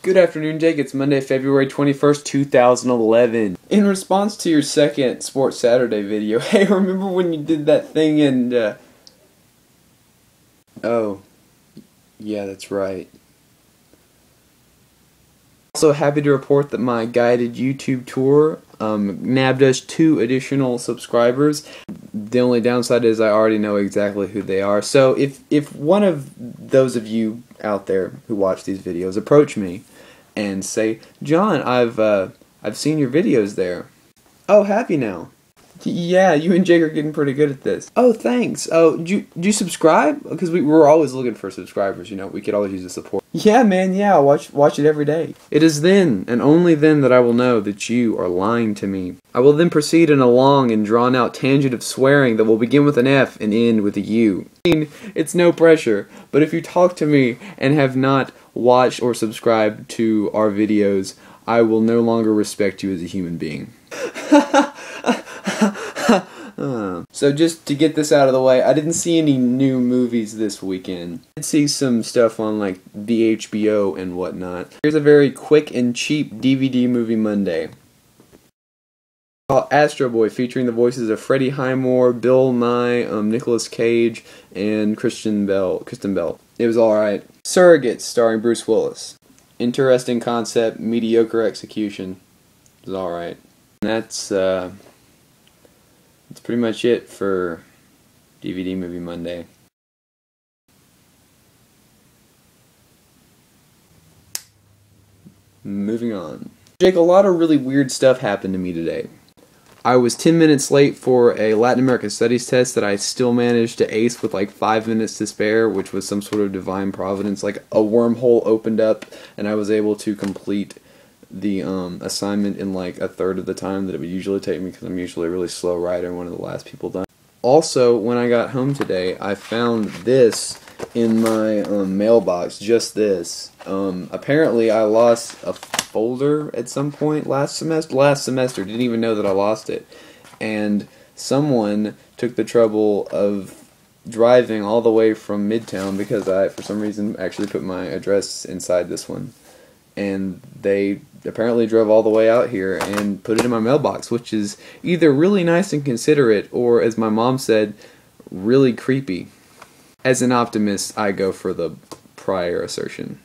Good afternoon, Jake. It's Monday, February 21st, 2011. In response to your second Sports Saturday video, hey, remember when you did that thing and, oh, yeah, that's right. Also happy to report that my guided YouTube tour nabbed us 2 additional subscribers. The only downside is I already know exactly who they are. So if one of those of you out there who watch these videos approach me and say, John, I've seen your videos there. Oh, have you now? Yeah, you and Jake are getting pretty good at this. Oh, thanks. Oh, do you subscribe? Because we're always looking for subscribers, you know. We could always use the support. Yeah, man, yeah, I'll watch it every day. It is then, and only then, that I will know that you are lying to me. I will then proceed in a long and drawn-out tangent of swearing that will begin with an F and end with a U. I mean, it's no pressure, but if you talk to me and have not watched or subscribed to our videos, I will no longer respect you as a human being. So just to get this out of the way, I didn't see any new movies this weekend. I did see some stuff on like the HBO and whatnot. Here's a very quick and cheap DVD movie Monday. Astro Boy, featuring the voices of Freddie Highmore, Bill Nye, Nicolas Cage, and Kristen Bell. It was alright. Surrogates, starring Bruce Willis. Interesting concept, mediocre execution. It was alright. That's pretty much it for DVD Movie Monday. Moving on. Jake, a lot of really weird stuff happened to me today. I was 10 minutes late for a Latin American Studies test that I still managed to ace with like 5 minutes to spare, which was some sort of divine providence. Like a wormhole opened up and I was able to complete the assignment in like a third of the time that it would usually take me, because I'm usually a really slow writer and one of the last people done. Also, when I got home today, I found this in my mailbox, just this. Apparently I lost a folder at some point last semester, didn't even know that I lost it. And someone took the trouble of driving all the way from Midtown, because I, for some reason, actually put my address inside this one. And they apparently drove all the way out here and put it in my mailbox, which is either really nice and considerate, or, as my mom said, really creepy. As an optimist, I go for the prior assertion.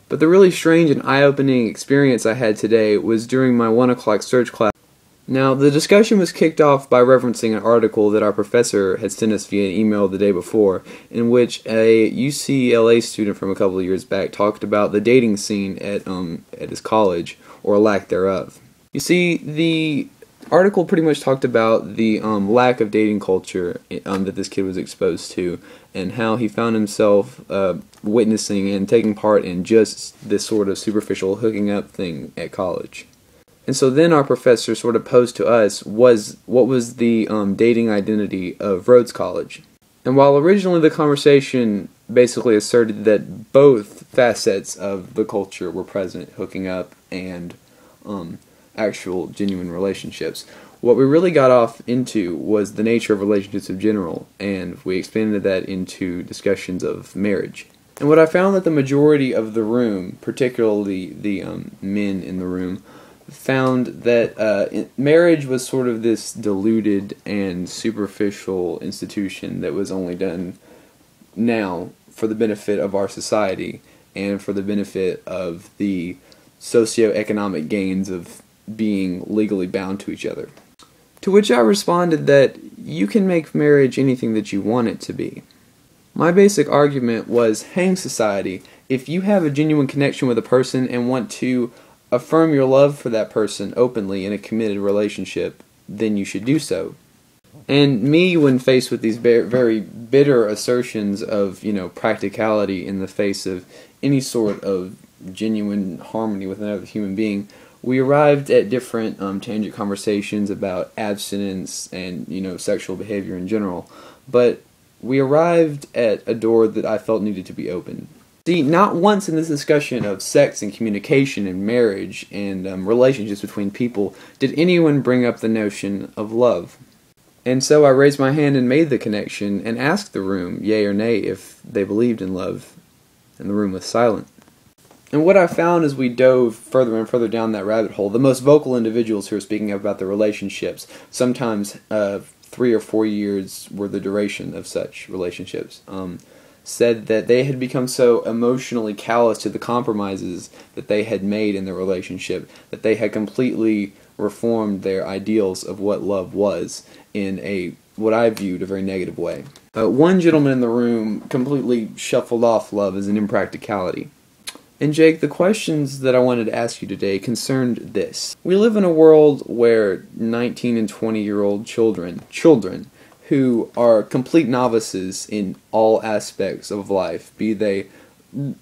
But the really strange and eye-opening experience I had today was during my 1 o'clock search class. Now, the discussion was kicked off by referencing an article that our professor had sent us via email the day before, in which a UCLA student from a couple of years back talked about the dating scene at his college, or lack thereof. You see, the article pretty much talked about the lack of dating culture that this kid was exposed to, and how he found himself witnessing and taking part in just this sort of superficial hooking up thing at college. And so then our professor sort of posed to us what was the dating identity of Rhodes College. And while originally the conversation basically asserted that both facets of the culture were present, hooking up and actual genuine relationships, what we really got off into was the nature of relationships in general, and we expanded that into discussions of marriage. And what I found that the majority of the room, particularly the men in the room, found that marriage was sort of this diluted and superficial institution that was only done now for the benefit of our society and for the benefit of the socioeconomic gains of being legally bound to each other. To which I responded that you can make marriage anything that you want it to be. My basic argument was, hang society, if you have a genuine connection with a person and want to affirm your love for that person openly in a committed relationship, then you should do so. And me, when faced with these very bitter assertions of, practicality in the face of any sort of genuine harmony with another human being, we arrived at different tangent conversations about abstinence and, sexual behavior in general. But we arrived at a door that I felt needed to be opened. See, not once in this discussion of sex and communication and marriage and relationships between people did anyone bring up the notion of love. And so I raised my hand and made the connection and asked the room, yea or nay, if they believed in love, and the room was silent. And what I found as we dove further and further down that rabbit hole, the most vocal individuals who are speaking about their relationships, sometimes 3 or 4 years were the duration of such relationships, said that they had become so emotionally callous to the compromises that they had made in their relationship that they had completely reformed their ideals of what love was in what I viewed a very negative way. One gentleman in the room completely shuffled off love as an impracticality. And Jake, the questions that I wanted to ask you today concerned this. We live in a world where 19 and 20-year-old children who are complete novices in all aspects of life, be they,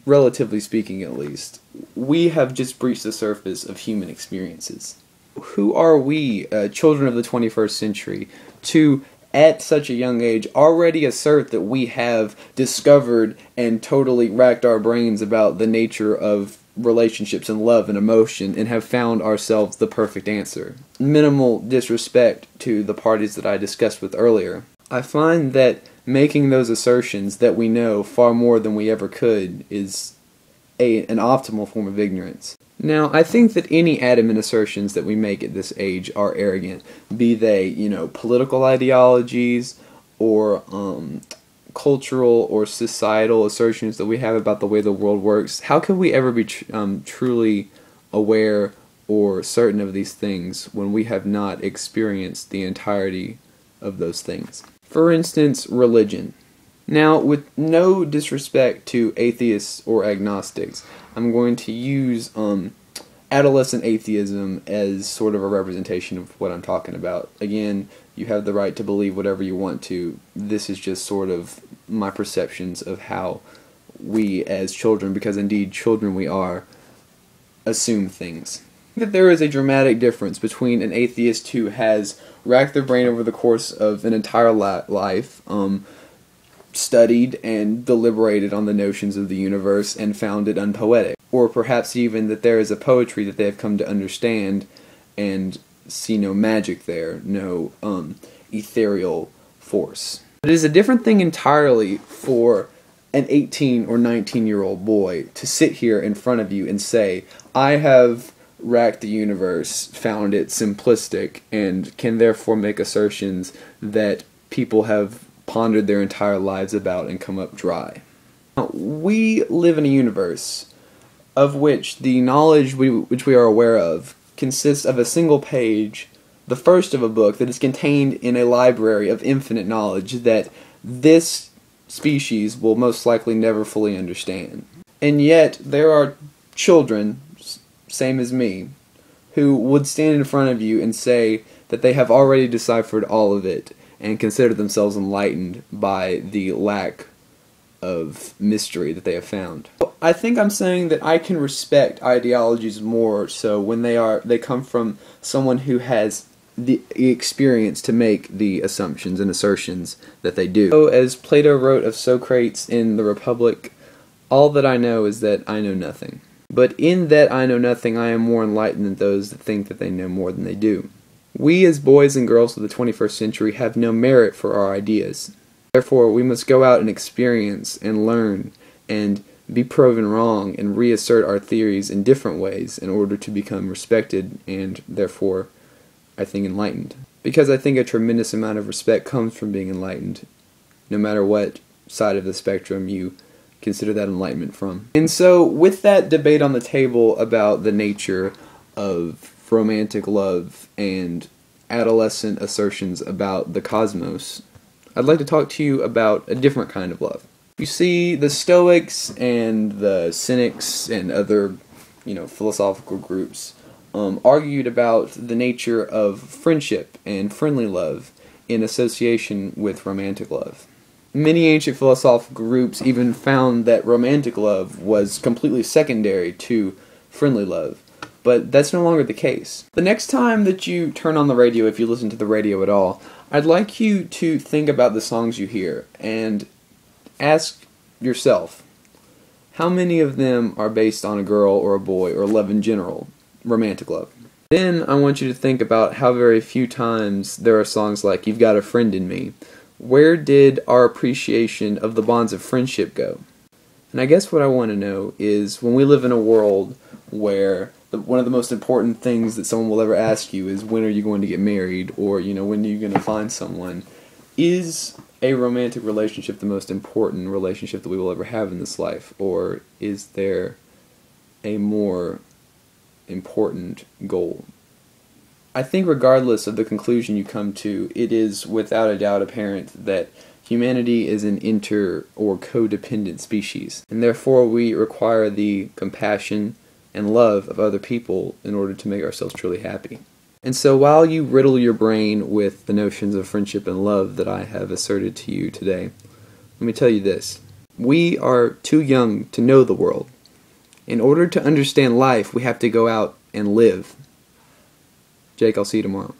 relatively speaking at least, we have just breached the surface of human experiences. Who are we, children of the 21st century, to, at such a young age, already assert that we have discovered and totally racked our brains about the nature of relationships and love and emotion and have found ourselves the perfect answer? Minimal disrespect to the parties that I discussed with earlier. I find that making those assertions that we know far more than we ever could is an optimal form of ignorance. Now, I think that any adamant assertions that we make at this age are arrogant, be they, political ideologies or cultural or societal assertions that we have about the way the world works. How can we ever be truly aware or certain of these things when we have not experienced the entirety of those things? For instance, religion. Now, with no disrespect to atheists or agnostics, I'm going to use adolescent atheism as sort of a representation of what I'm talking about. Again, you have the right to believe whatever you want to. This is just sort of my perceptions of how we as children, because indeed children we are, assume things. I think that there is a dramatic difference between an atheist who has racked their brain over the course of an entire life, studied and deliberated on the notions of the universe and found it unpoetic. Or perhaps even that there is a poetry that they have come to understand and see no magic there, no ethereal force. It is a different thing entirely for an 18 or 19-year-old boy to sit here in front of you and say, I have racked the universe, found it simplistic, and can therefore make assertions that people have pondered their entire lives about and come up dry. Now, we live in a universe of which the knowledge which we are aware of consists of a single page, the first of a book that is contained in a library of infinite knowledge that this species will most likely never fully understand. And yet, there are children, same as me, who would stand in front of you and say that they have already deciphered all of it and consider themselves enlightened by the lack of mystery that they have found. I think I'm saying that I can respect ideologies more so when they come from someone who has the experience to make the assumptions and assertions that they do. So, as Plato wrote of Socrates in the Republic, all that I know is that I know nothing. But in that I know nothing, I am more enlightened than those that think that they know more than they do. We as boys and girls of the 21st century have no merit for our ideas. Therefore, we must go out and experience and learn and be proven wrong and reassert our theories in different ways in order to become respected and therefore, I think, enlightened. Because I think a tremendous amount of respect comes from being enlightened, no matter what side of the spectrum you consider that enlightenment from. And so, with that debate on the table about the nature of romantic love and adolescent assertions about the cosmos, I'd like to talk to you about a different kind of love. You see, the Stoics and the Cynics and other, philosophical groups argued about the nature of friendship and friendly love in association with romantic love. Many ancient philosophical groups even found that romantic love was completely secondary to friendly love. But that's no longer the case. The next time that you turn on the radio, if you listen to the radio at all, I'd like you to think about the songs you hear and ask yourself, how many of them are based on a girl or a boy or love in general, romantic love? Then I want you to think about how very few times there are songs like You've Got a Friend in Me. Where did our appreciation of the bonds of friendship go? And I guess what I want to know is, when we live in a world where one of the most important things that someone will ever ask you is, when are you going to get married, or when are you going to find someone, is a romantic relationship the most important relationship that we will ever have in this life, or is there a more important goal? I think regardless of the conclusion you come to, it is without a doubt apparent that humanity is an inter- or codependent species, and therefore we require the compassion and love of other people in order to make ourselves truly happy. And so while you riddle your brain with the notions of friendship and love that I have asserted to you today, let me tell you this. We are too young to know the world. In order to understand life, we have to go out and live. Jake, I'll see you tomorrow.